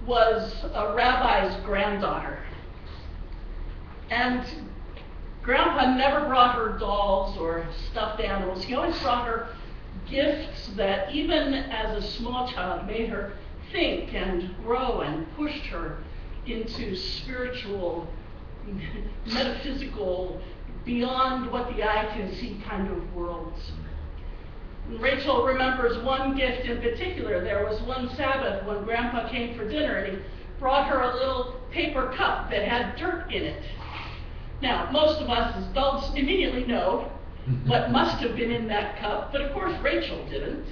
was a rabbi's granddaughter. And Grandpa never brought her dolls or stuffed animals. He always brought her gifts that, even as a small child, made her think and grow and pushed her into spiritual, metaphysical, beyond what the eye can see kind of worlds. And Rachel remembers one gift in particular. There was one Sabbath when Grandpa came for dinner and he brought her a little paper cup that had dirt in it. Now, most of us as adults immediately know what must have been in that cup, but of course Rachel didn't.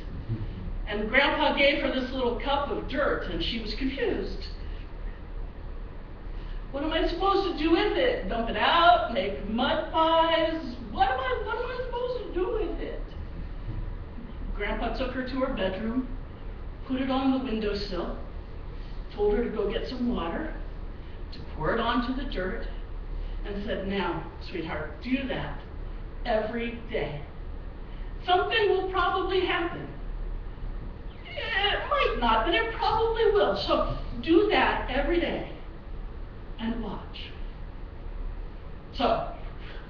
And Grandpa gave her this little cup of dirt, and she was confused. What am I supposed to do with it? Dump it out? Make mud pies? What am I supposed to do with it? Grandpa took her to her bedroom, put it on the windowsill, told her to go get some water, to pour it onto the dirt, and said, "Now, sweetheart, do that every day. Something will probably happen. It might not, but it probably will. So do that every day and watch." So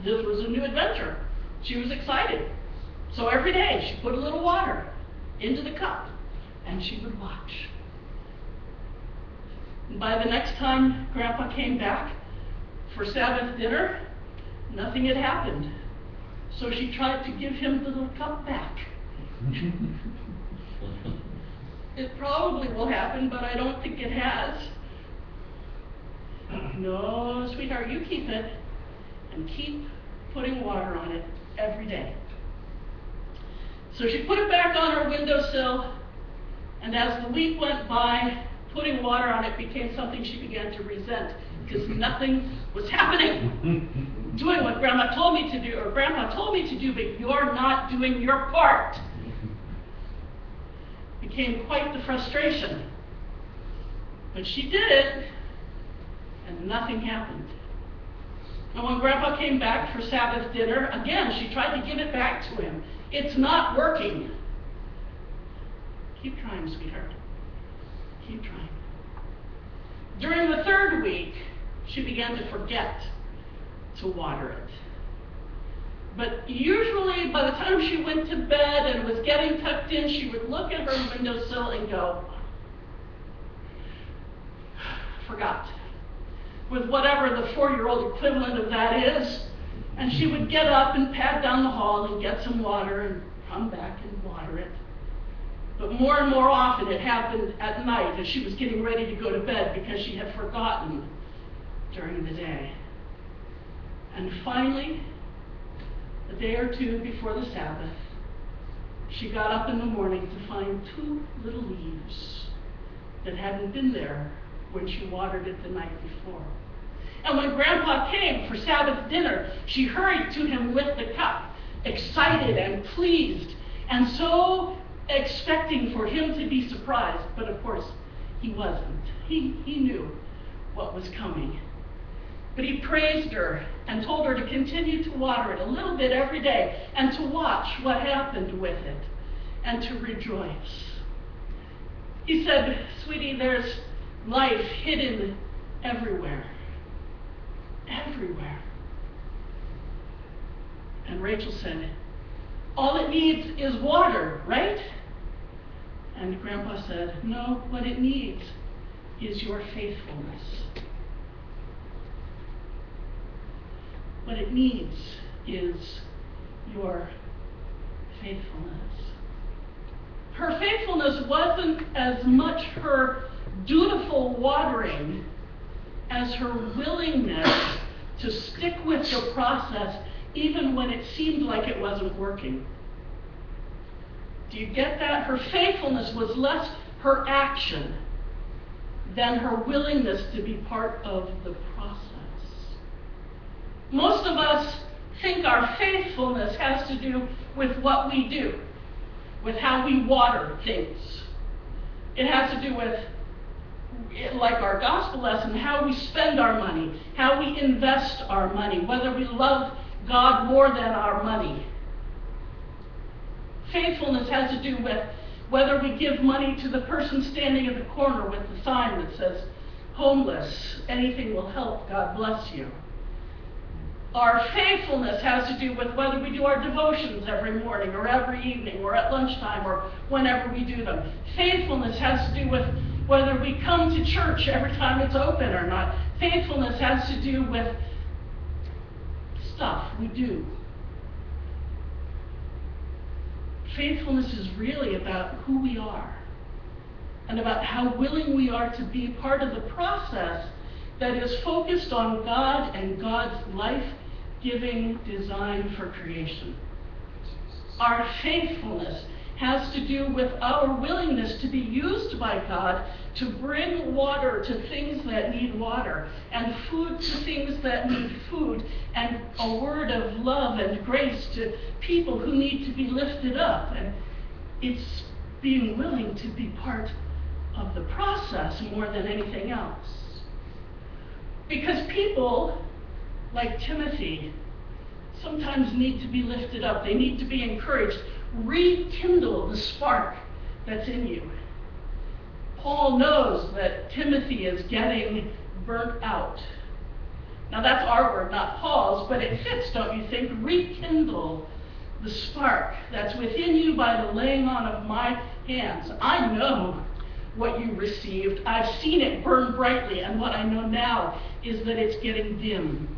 this was a new adventure. She was excited. So every day she put a little water into the cup and she would watch. And by the next time Grandpa came back for Sabbath dinner, nothing had happened. So she tried to give him the little cup back. It probably will happen, but I don't think it has. "No, sweetheart, you keep it and keep putting water on it every day." So she put it back on her windowsill, and as the week went by, putting water on it became something she began to resent because nothing was happening. Doing what Grandma told me to do, or Grandpa told me to do, but you're not doing your part. Became quite the frustration. But she did it, and nothing happened. And when Grandpa came back for Sabbath dinner, again, she tried to give it back to him. "It's not working." "Keep trying, sweetheart. Keep trying." During the third week, she began to forget to water it. But usually, by the time she went to bed and was getting tucked in, she would look at her windowsill and go, "Forgot," with whatever the 4-year-old equivalent of that is. And she would get up and pad down the hall and get some water and come back and water it. But more and more often it happened at night as she was getting ready to go to bed because she had forgotten during the day. And finally, a day or two before the Sabbath, she got up in the morning to find 2 little leaves that hadn't been there when she watered it the night before. And when Grandpa came for Sabbath dinner, she hurried to him with the cup, excited and pleased, and so expecting for him to be surprised. But of course, he wasn't. He knew what was coming. But he praised her and told her to continue to water it a little bit every day and to watch what happened with it and to rejoice. He said, "Sweetie, there's life hidden everywhere. Everywhere." And Rachel said, "All it needs is water, right?" And Grandpa said, "No, what it needs is your faithfulness. What it needs is your faithfulness." Her faithfulness wasn't as much her dutiful watering as her willingness to stick with the process even when it seemed like it wasn't working. Do you get that? Her faithfulness was less her action than her willingness to be part of the process. Most of us think our faithfulness has to do with what we do, with how we water things. It has to do with, like our gospel lesson, how we spend our money, how we invest our money, whether we love God more than our money. Faithfulness has to do with whether we give money to the person standing at the corner with the sign that says, homeless, anything will help, God bless you. Our faithfulness has to do with whether we do our devotions every morning or every evening or at lunchtime or whenever we do them. Faithfulness has to do with whether we come to church every time it's open or not. Faithfulness has to do with stuff we do. Faithfulness is really about who we are and about how willing we are to be part of the process that is focused on God and God's life-giving design for creation. Our faithfulness has to do with our willingness to be used by God to bring water to things that need water, and food to things that need food, and a word of love and grace to people who need to be lifted up. And it's being willing to be part of the process more than anything else. Because people, like Timothy, sometimes need to be lifted up. They need to be encouraged. Rekindle the spark that's in you. Paul knows that Timothy is getting burnt out. Now that's our word, not Paul's, but it fits, don't you think? Rekindle the spark that's within you by the laying on of my hands. I know what you received. I've seen it burn brightly, and what I know now is that it's getting dim.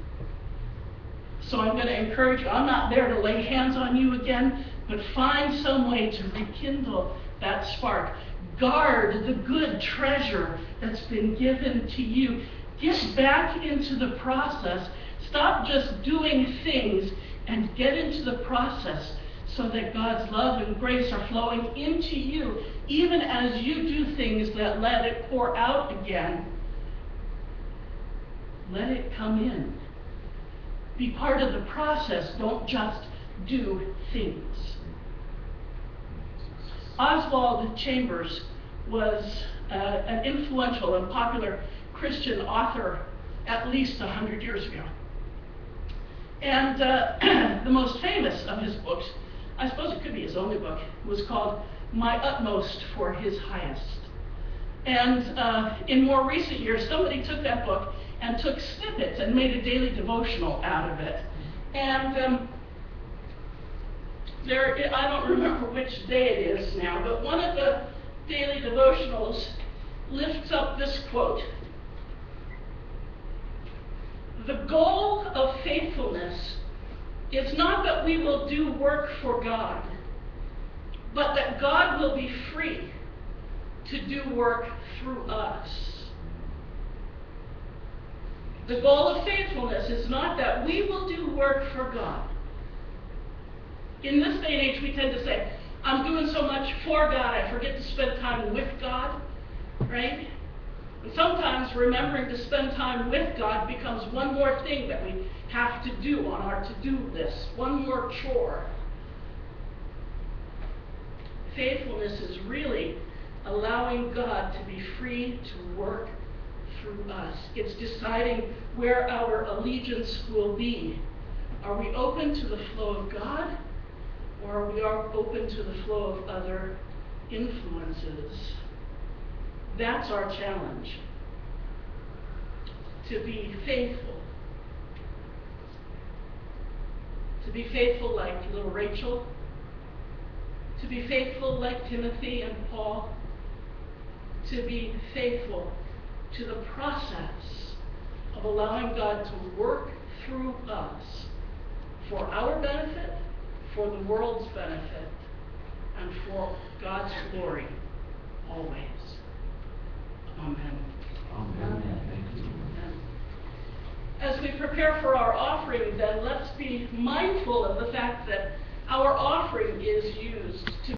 So I'm going to encourage you. I'm not there to lay hands on you again, but find some way to rekindle that spark. Guard the good treasure that's been given to you. Get back into the process. Stop just doing things and get into the process so that God's love and grace are flowing into you, even as you do things that let it pour out again. Let it come in. Be part of the process. Don't just do things. Oswald Chambers was an influential and popular Christian author at least 100 years ago. And the most famous of his books, I suppose it could be his only book, was called My Utmost for His Highest. And in more recent years, somebody took that book and took snippets and made a daily devotional out of it. And I don't remember which day it is now, but one of the daily devotionals lifts up this quote. The goal of faithfulness is not that we will do work for God, but that God will be free to do work through us. The goal of faithfulness is not that we will do work for God. In this day and age, we tend to say, I'm doing so much for God, I forget to spend time with God, right? And sometimes remembering to spend time with God becomes one more thing that we have to do on our to-do list, one more chore. Faithfulness is really allowing God to be free to work through us. It's deciding where our allegiance will be. Are we open to the flow of God, or are we open to the flow of other influences? That's our challenge. To be faithful. To be faithful like little Rachel. To be faithful like Timothy and Paul. To be faithful to the process of allowing God to work through us for our benefit, for the world's benefit, and for God's glory always. Amen. Amen. Thank you. Amen. As we prepare for our offering, then, let's be mindful of the fact that our offering is used to